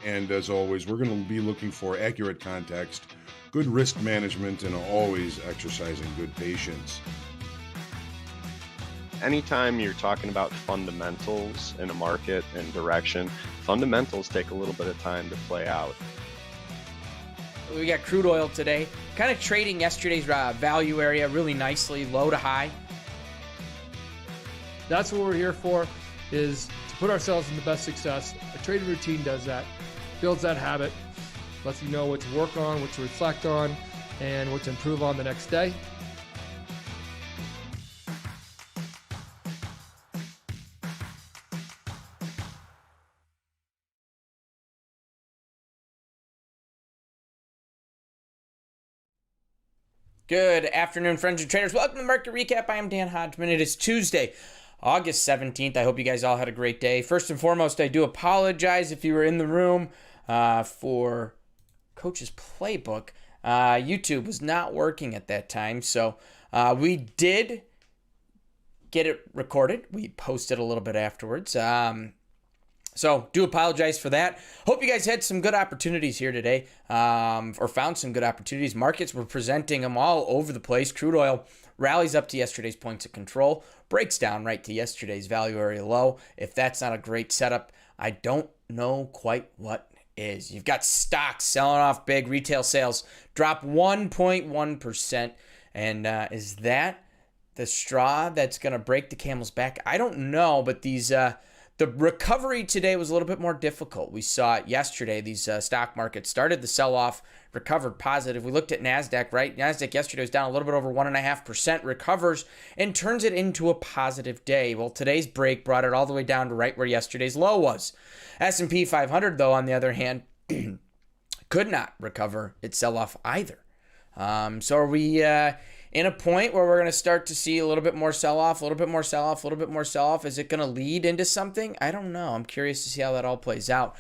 And as always, we're going to be looking for accurate context, good risk management, and always exercising good patience. Anytime you're talking about fundamentals in a market and direction, fundamentals take a little bit of time to play out. We got crude oil today, kind of trading yesterday's value area really nicely, low to high. That's what we're here for, is to put ourselves in the best success. A trading routine does that, builds that habit, lets you know what to work on, what to reflect on, and what to improve on the next day. Good afternoon, friends and traders. Welcome to the Market Recap. I am Dan Hodgman. It is Tuesday, August 17th. I hope you guys all had a great day. First and foremost, I do apologize if you were in the room for Coach's Playbook. YouTube was not working at that time, so we did get it recorded. We posted a little bit afterwards. So do apologize for that. Hope you guys had some good opportunities here today, or found some good opportunities. Markets were presenting them all over the place. Crude oil rallies up to yesterday's points of control, breaks down right to yesterday's value area low. If that's not a great setup, I don't know quite what is. You've got stocks selling off big. Retail sales drop 1.1%. And is that the straw that's going to break the camel's back? I don't know, but the recovery today was a little bit more difficult. We saw it yesterday. These stock markets started the sell-off, recovered positive. We looked at Nasdaq, right? Nasdaq yesterday was down a little bit over 1.5%, recovers and turns it into a positive day. Well, today's break brought it all the way down to right where yesterday's low was. S&P 500, though, on the other hand, could not recover its sell-off either. So are we in a point where we're going to start to see a little bit more sell-off, a little bit more sell-off, a little bit more sell-off? Is it going to lead into something? I don't know. I'm curious to see how that all plays out.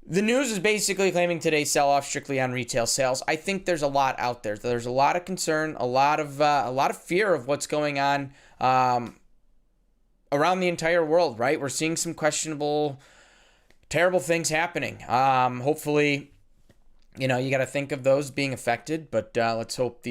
The news is basically claiming today's sell-off strictly on retail sales. I think there's a lot out there. There's a lot of concern, a lot of fear of what's going on around the entire world, right? We're seeing some questionable, terrible things happening. Hopefully, you got to think of those being affected, but let's hope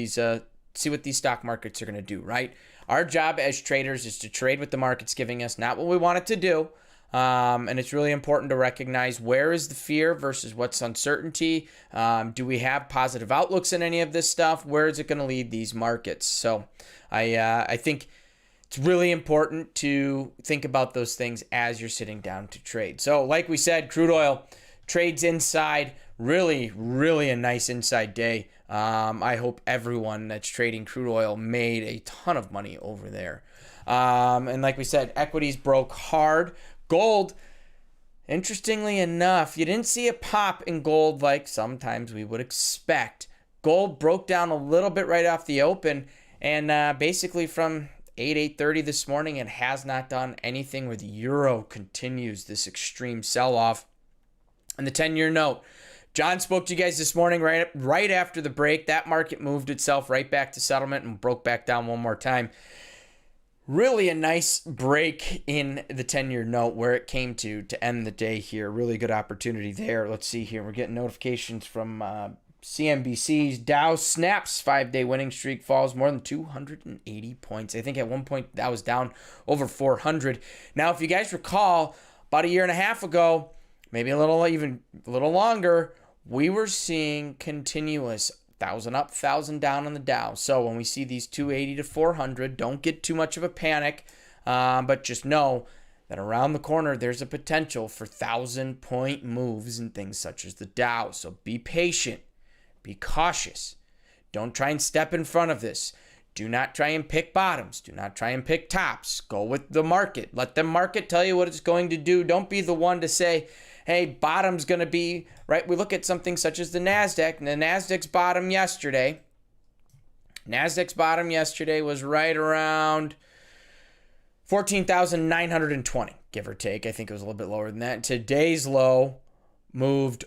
see what these stock markets are going to do, right? Our job as traders is to trade what the market's giving us, not what we want it to do. And it's really important to recognize where is the fear versus what's uncertainty. Do we have positive outlooks in any of this stuff? Where is it going to lead these markets? So I think it's really important to think about those things as you're sitting down to trade. So like we said, crude oil trades inside. Really, really a nice inside day. I hope everyone that's trading crude oil made a ton of money over there. And like we said, equities broke hard. Gold, interestingly enough, you didn't see a pop in gold like sometimes we would expect. Gold broke down a little bit right off the open, and basically from 8:30 this morning, it has not done anything, where the euro continues this extreme sell-off. And the 10-year note, John spoke to you guys this morning right after the break. That market moved itself right back to settlement and broke back down one more time. Really a nice break in the 10-year note where it came to end the day here. Really good opportunity there. Let's see here. We're getting notifications from CNBC's Dow snaps 5-day winning streak, falls more than 280 points. I think at one point that was down over 400. Now, if you guys recall, about a year and a half ago, maybe a little longer, we were seeing continuous 1,000 up, 1,000 down on the Dow. So when we see these 280 to 400, don't get too much of a panic, but just know that around the corner there's a potential for 1,000-point moves and things such as the Dow. So be patient, be cautious. Don't try and step in front of this. Do not try and pick bottoms. Do not try and pick tops. Go with the market. Let the market tell you what it's going to do. Don't be the one to say, hey, bottom's going to be, right? We look at something such as the Nasdaq, and the Nasdaq's bottom yesterday. Nasdaq's bottom yesterday was right around 14,920, give or take. I think it was a little bit lower than that. Today's low moved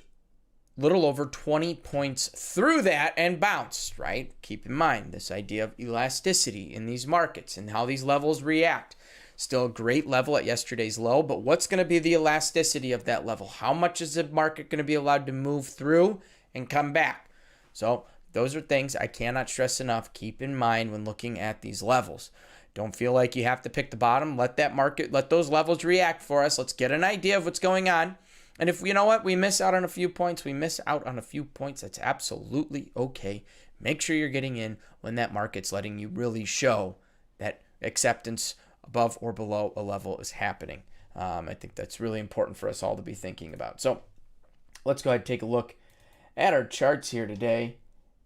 little over 20 points through that and bounced, right? Keep in mind this idea of elasticity in these markets and how these levels react. Still a great level at yesterday's low, but what's going to be the elasticity of that level? How much is the market going to be allowed to move through and come back? So those are things I cannot stress enough. Keep in mind when looking at these levels. Don't feel like you have to pick the bottom. Let those levels react for us. Let's get an idea of what's going on. And if, you know what, we miss out on a few points, that's absolutely okay. Make sure you're getting in when that market's letting you really show that acceptance above or below a level is happening. I think that's really important for us all to be thinking about. So let's go ahead and take a look at our charts here today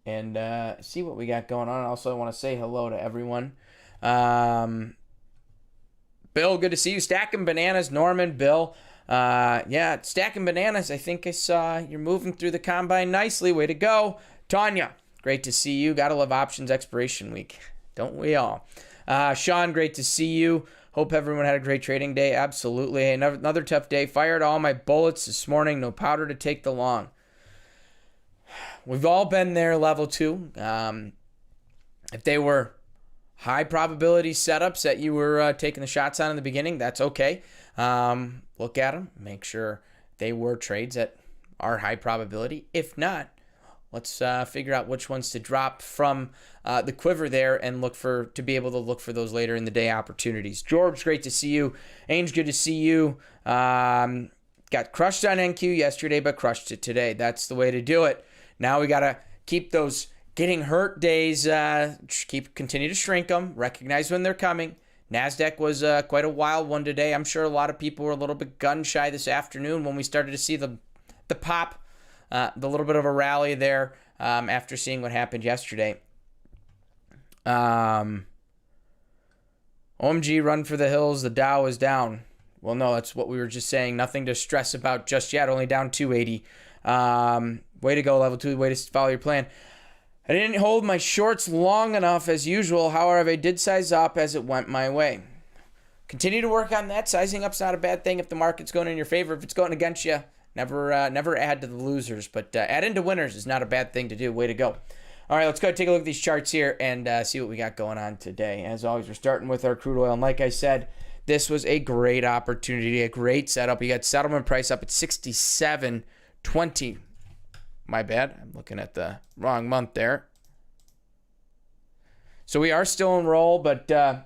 and see what we got going on. Also, I want to say hello to everyone. Bill, good to see you. Stacking Bananas, Norman, Bill. Yeah, Stacking Bananas, I think I saw you're moving through the combine nicely. Way to go. Tanya, great to see you. Gotta love options expiration week. Don't we all? Sean, great to see you. Hope everyone had a great trading day. Absolutely. Hey, another tough day. Fired all my bullets this morning. No powder to take the long. We've all been there, level 2. If they were high probability setups that you were taking the shots on in the beginning, that's okay. Look at them. Make sure they were trades that are high probability. If not, let's figure out which ones to drop from the quiver there and to be able to look for those later in the day opportunities. George, great to see you. Ainge, good to see you. Got crushed on NQ yesterday, but crushed it today. That's the way to do it. Now we got to keep those getting hurt days, continue to shrink them, recognize when they're coming. Nasdaq was quite a wild one today. I'm sure a lot of people were a little bit gun shy this afternoon when we started to see the pop, the little bit of a rally there after seeing what happened yesterday. OMG, run for the hills. The Dow is down. Well, no, that's what we were just saying. Nothing to stress about just yet. Only down 280. Way to go, level 2. Way to follow your plan. I didn't hold my shorts long enough as usual. However, I did size up as it went my way. Continue to work on that. Sizing up's not a bad thing if the market's going in your favor. If it's going against you, never add to the losers. But add into winners is not a bad thing to do. Way to go. All right, let's go take a look at these charts here and see what we got going on today. As always, we're starting with our crude oil. And like I said, this was a great opportunity, a great setup. You got settlement price up at 67.20. My bad. I'm looking at the wrong month there. So we are still in roll, but I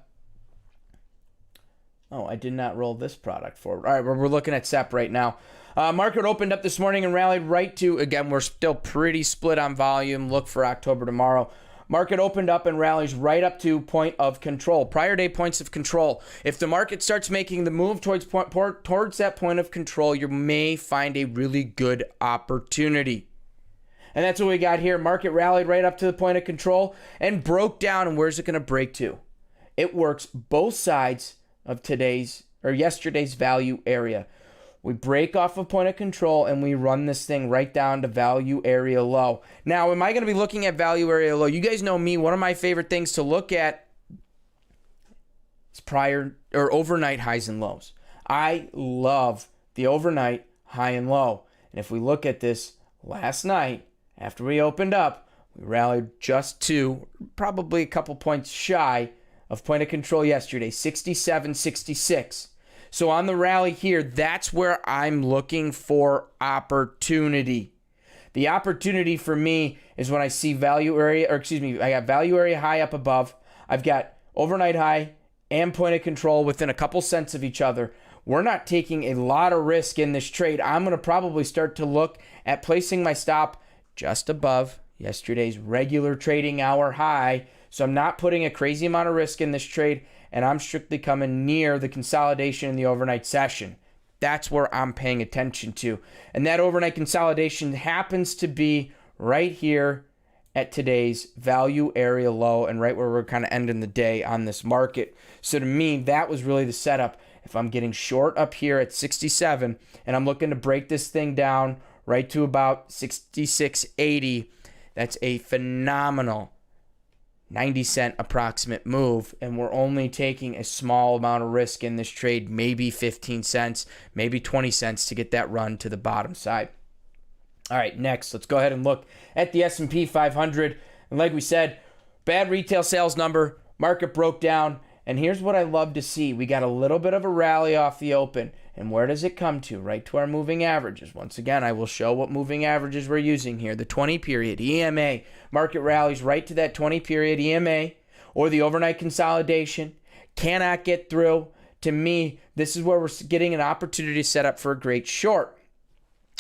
did not roll this product forward. All right, we're looking at SEP right now. Market opened up this morning and rallied right to, again, we're still pretty split on volume. Look for October tomorrow. Market opened up and rallies right up to point of control. Prior day points of control. If the market starts making the move towards that point of control, you may find a really good opportunity. And that's what we got here. Market rallied right up to the point of control and broke down. And where's it going to break to? It works both sides of yesterday's value area. We break off a point of control and we run this thing right down to value area low. Now, am I going to be looking at value area low? You guys know me. One of my favorite things to look at is prior or overnight highs and lows. I love the overnight high and low. And if we look at this last night, after we opened up, we rallied just to probably a couple points shy of point of control yesterday, 67.66. So on the rally here, that's where I'm looking for opportunity. The opportunity for me is when I see I got value area high up above. I've got overnight high and point of control within a couple cents of each other. We're not taking a lot of risk in this trade. I'm going to probably start to look at placing my stop just above yesterday's regular trading hour high. So I'm not putting a crazy amount of risk in this trade, and I'm strictly coming near the consolidation in the overnight session. That's where I'm paying attention to. And that overnight consolidation happens to be right here at today's value area low and right where we're kind of ending the day on this market. So to me, that was really the setup. If I'm getting short up here at 67 and I'm looking to break this thing down right to about 66.80, that's a phenomenal 90-cent approximate move, and we're only taking a small amount of risk in this trade, maybe 15 cents, maybe 20 cents to get that run to the bottom side. All right, next, let's go ahead and look at the S&P 500. And like we said, bad retail sales number, market broke down, And here's what I love to see. We got a little bit of a rally off the open. And where does it come to? Right to our moving averages. Once again, I will show what moving averages we're using here. The 20 period, EMA. Market rallies right to that 20 period EMA or the overnight consolidation. Cannot get through. To me, this is where we're getting an opportunity to set up for a great short.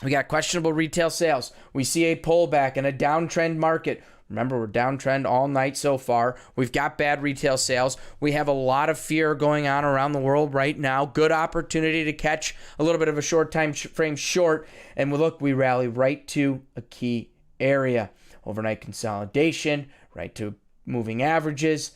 We got questionable retail sales. We see a pullback and a downtrend market. Remember, we're downtrend all night so far. We've got bad retail sales. We have a lot of fear going on around the world right now. Good opportunity to catch a little bit of a short time frame short. And we rally right to a key area. Overnight consolidation, right to moving averages.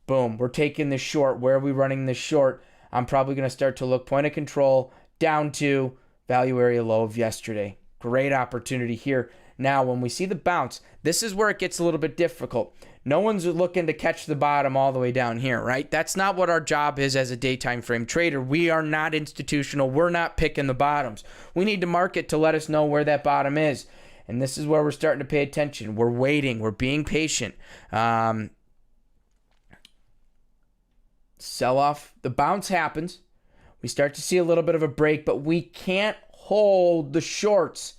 Boom, we're taking this short. Where are we running this short? I'm probably going to start to look point of control down to value area low of yesterday. Great opportunity here. Now, when we see the bounce, this is where it gets a little bit difficult. No one's looking to catch the bottom all the way down here, right? That's not what our job is as a day time frame trader. We are not institutional. We're not picking the bottoms. We need the market to let us know where that bottom is. And this is where we're starting to pay attention. We're waiting. We're being patient. Sell off. The bounce happens. We start to see a little bit of a break, but we can't hold the shorts.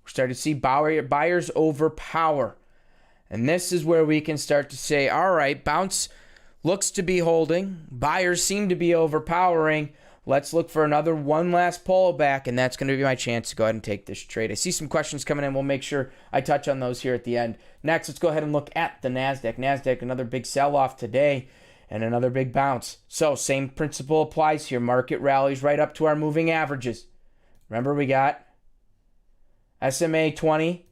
We're starting to see buyers overpower. And this is where we can start to say, all right, bounce looks to be holding. Buyers seem to be overpowering. Let's look for one last pullback, and that's going to be my chance to go ahead and take this trade. I see some questions coming in. We'll make sure I touch on those here at the end. Next, let's go ahead and look at the Nasdaq. Nasdaq, another big sell-off today and another big bounce. So same principle applies here. Market rallies right up to our moving averages. Remember, we got SMA 20,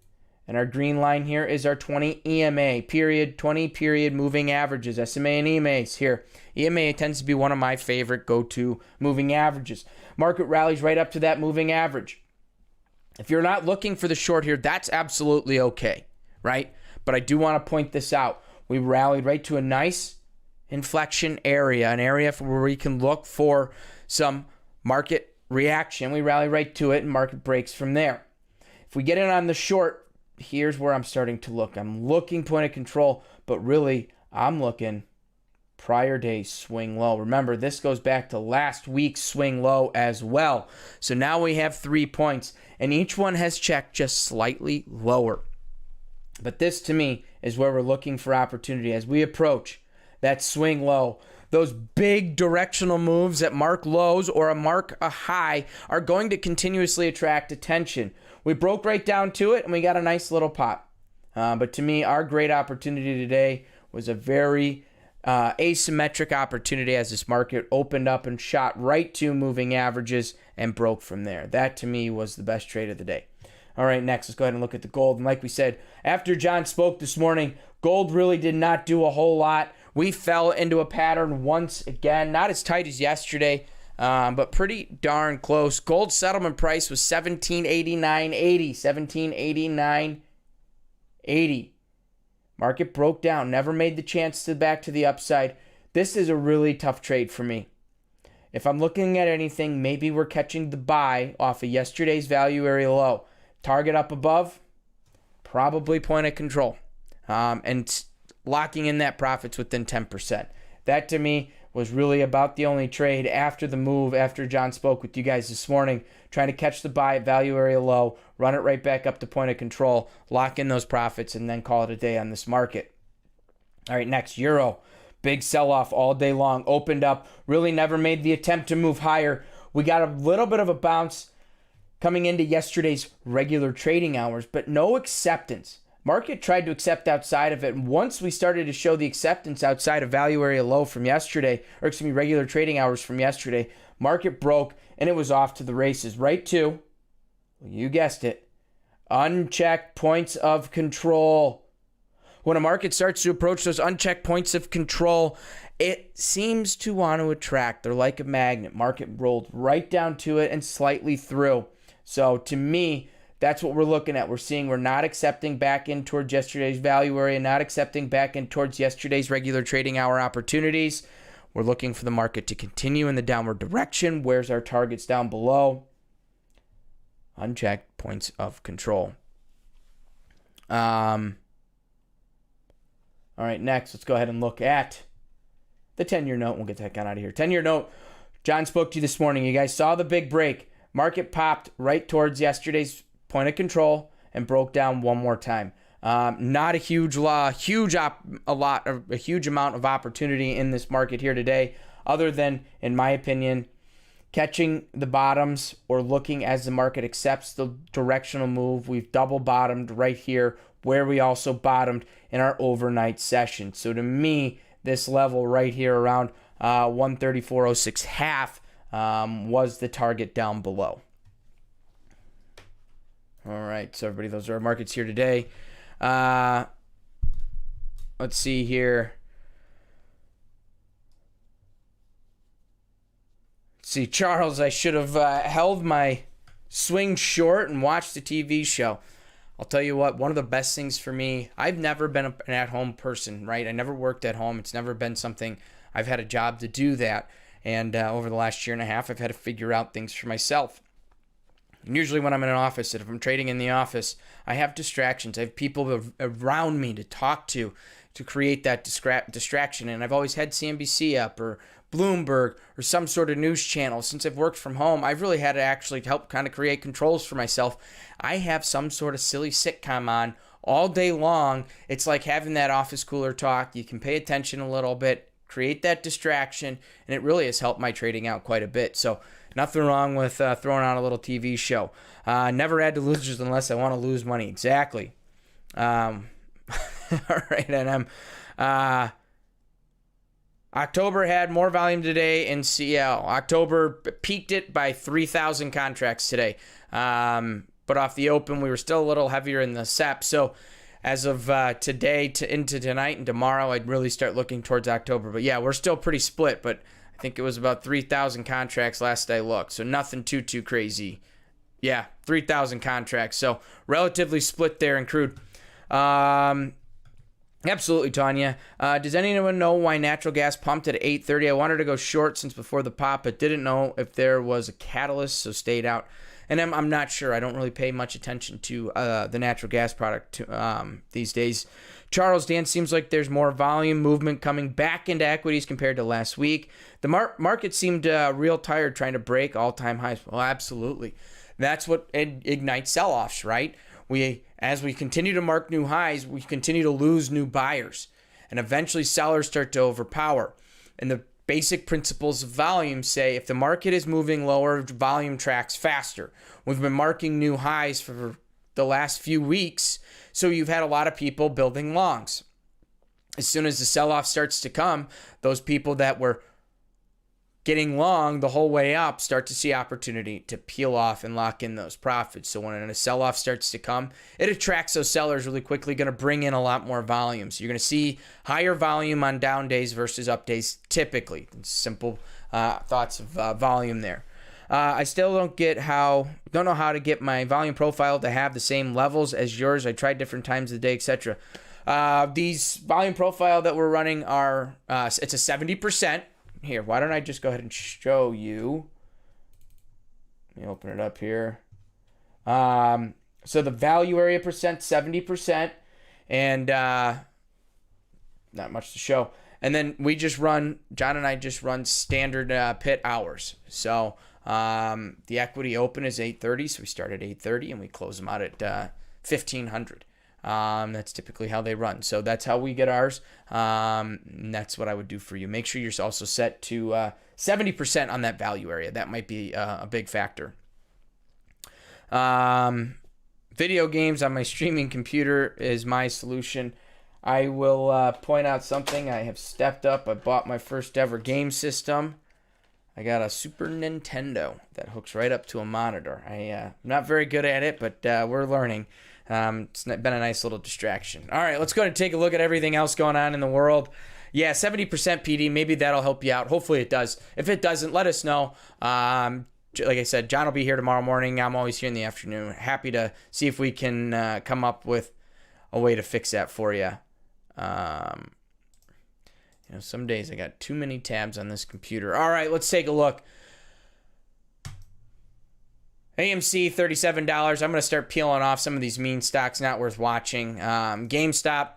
and our green line here is our 20 EMA, period, 20 period moving averages, SMA and EMAs here. EMA tends to be one of my favorite go-to moving averages. Market rallies right up to that moving average. If you're not looking for the short here, that's absolutely okay, right? But I do want to point this out. We rallied right to a nice inflection area, an area where we can look for some market reaction. We rally right to it, and market breaks from there. If we get in on the short, here's where I'm starting to look. I'm looking point of control, but really I'm looking prior day swing low. Remember, this goes back to last week's swing low as well. So now we have 3 points, and each one has checked just slightly lower. But this, to me, is where we're looking for opportunity as we approach that swing low. Those big directional moves that mark lows or mark a high are going to continuously attract attention. We broke right down to it, and we got a nice little pop. But to me, our great opportunity today was a very asymmetric opportunity as this market opened up and shot right to moving averages and broke from there. That, to me, was the best trade of the day. All right, next, let's go ahead and look at the gold. And like we said, after John spoke this morning, gold really did not do a whole lot. We fell into a pattern once again, not as tight as yesterday, but pretty darn close. Gold settlement price was $1789.80. $1789.80. Market broke down, never made the chance to back to the upside. This is a really tough trade for me. If I'm looking at anything, maybe we're catching the buy off of yesterday's value area low. Target up above, probably point of control. And locking in that profits within 10%. That, to me, was really about the only trade after the move, after John spoke with you guys this morning, trying to catch the buy at value area low, run it right back up to point of control, lock in those profits, and then call it a day on this market. All right, next, euro. Big sell-off all day long. Opened up, really never made the attempt to move higher. We got a little bit of a bounce coming into yesterday's regular trading hours, but no acceptance. Market tried to accept outside of it, and once we started to show the acceptance outside of value area low from yesterday, regular trading hours from yesterday, market broke, and it was off to the races. Right to, you guessed it, unchecked points of control. When a market starts to approach those unchecked points of control, it seems to want to attract. They're like a magnet. Market rolled right down to it and slightly through. So to me, that's what we're looking at. We're seeing we're not accepting back in towards yesterday's value area, not accepting back in towards yesterday's regular trading hour opportunities. We're looking for the market to continue in the downward direction. Where's our targets down below? Unchecked points of control. All right, next, let's go ahead and look at The 10-year note, we'll get that gun out of here. 10-year note, John spoke to you this morning. You guys saw the big break. Market popped right towards yesterday's point of control and broke down one more time. Not a huge amount of opportunity in this market here today, other than, in my opinion, catching the bottoms or looking as the market accepts the directional move. We've double bottomed right here where we also bottomed in our overnight session. So to me, this level right here around 134.06 half was the target down below. All right, so everybody, those are our markets here today. Let's see here. See, Charles, I should have held my swing short and watched the TV show. I'll tell you what, one of the best things for me, I've never been an at-home person, right? I never worked at home. It's never been something I've had a job to do that. And over the last year and a half, I've had to figure out things for myself. And usually when I'm in an office, if I'm trading in the office, I have distractions. I have people around me to talk to create that distraction. And I've always had CNBC up or Bloomberg or some sort of news channel. Since I've worked from home, I've really had to actually help kind of create controls for myself. I have some sort of silly sitcom on all day long. It's like having that office cooler talk. You can pay attention a little bit, create that distraction, and it really has helped my trading out quite a bit. So nothing wrong with throwing on a little TV show. Never add to losers unless I want to lose money. Exactly. All right, and October had more volume today in CL. October peaked it by 3,000 contracts today. But off the open, we were still a little heavier in the SEP. So as of today into tonight and tomorrow, I'd really start looking towards October. But yeah, we're still pretty split. But I think it was about 3,000 contracts last I looked. So nothing too crazy. Yeah, 3,000 contracts. So relatively split there in crude. Absolutely, Tanya. Does anyone know why natural gas pumped at 8:30? I wanted to go short since before the pop, but didn't know if there was a catalyst, so stayed out. And I'm not sure. I don't really pay much attention to the natural gas product these days. Charles, Dan, seems like there's more volume movement coming back into equities compared to last week. The market seemed real tired trying to break all-time highs. Well, absolutely. That's what ignites sell-offs, right? As we continue to mark new highs, we continue to lose new buyers. And eventually sellers start to overpower. And the basic principles of volume say if the market is moving lower, volume tracks faster. We've been marking new highs for the last few weeks, so you've had a lot of people building longs. As soon as the sell-off starts to come, those people that were getting long the whole way up start to see opportunity to peel off and lock in those profits. So when a sell-off starts to come, it attracts those sellers really quickly, going to bring in a lot more volume. So you're going to see higher volume on down days versus up days typically. Simple thoughts of volume there. I still don't know how to get my volume profile to have the same levels as yours. I tried different times of the day, etc. These volume profile that we're running are, it's a 70%. Here, why don't I just go ahead and show you. Let me open it up here. So the value area percent, 70%, and not much to show. And then John and I just run standard pit hours. So the equity open is 8:30, so we start at 8:30 and we close them out at 1,500. That's typically how they run. So that's how we get ours. And that's what I would do for you. Make sure you're also set to 70% on that value area. That might be a big factor. Video games on my streaming computer is my solution. I will point out something. I have stepped up. I bought my first ever game system. I got a Super Nintendo that hooks right up to a monitor. I'm not very good at it, but we're learning. It's been a nice little distraction. All right, let's go and take a look at everything else going on in the world. Yeah, 70% PD. Maybe that'll help you out. Hopefully it does. If it doesn't, let us know. Like I said, John will be here tomorrow morning. I'm always here in the afternoon. Happy to see if we can come up with a way to fix that for you. Some days I got too many tabs on this computer. All right, let's take a look. AMC, $37. I'm going to start peeling off some of these meme stocks, not worth watching. Gamestop,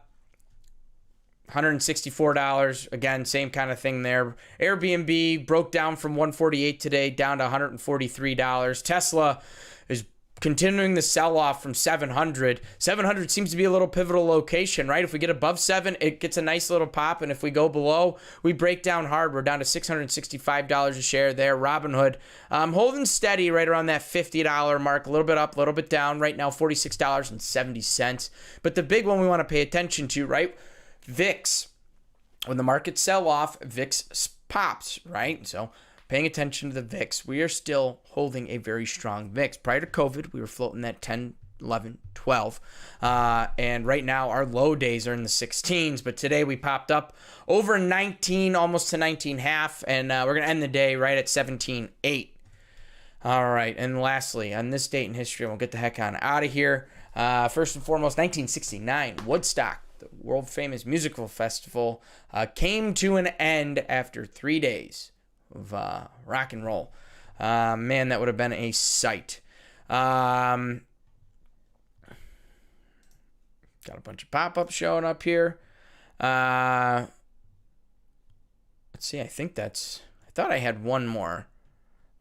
$164. Again, same kind of thing there. Airbnb broke down from $148 today down to $143. Tesla is continuing the sell-off from 700. 700 seems to be a little pivotal location, right? If we get above 7, it gets a nice little pop, and if we go below, we break down hard. We're down to $665 a share there. Robinhood holding steady right around that $50 mark, a little bit up, a little bit down. Right now, $46.70. But the big one we want to pay attention to, right? VIX. When the markets sell off, VIX pops, right? So paying attention to the VIX, we are still holding a very strong VIX. Prior to COVID, we were floating that 10, 11, 12. And right now, our low days are in the 16s. But today, we popped up over 19, almost to 19.5. And we're going to end the day right at 17.8. All right. And lastly, on this date in history, we'll get the heck on out of here. First and foremost, 1969, Woodstock, the world-famous musical festival, came to an end after 3 days of rock and roll. Man, that would have been a sight. Got a bunch of pop-ups showing up here. Let's see, I thought I had one more.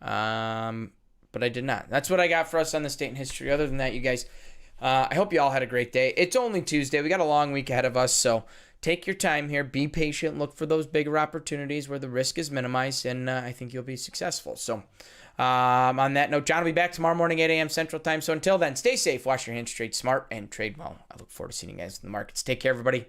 But I did not. That's what I got for us on this date in history. Other than that, you guys, I hope you all had a great day. It's only Tuesday. We got a long week ahead of us, so take your time here. Be patient. Look for those bigger opportunities where the risk is minimized, and I think you'll be successful. So on that note, John will be back tomorrow morning, 8 a.m. Central Time. So until then, stay safe, wash your hands, trade smart, and trade well. I look forward to seeing you guys in the markets. Take care, everybody.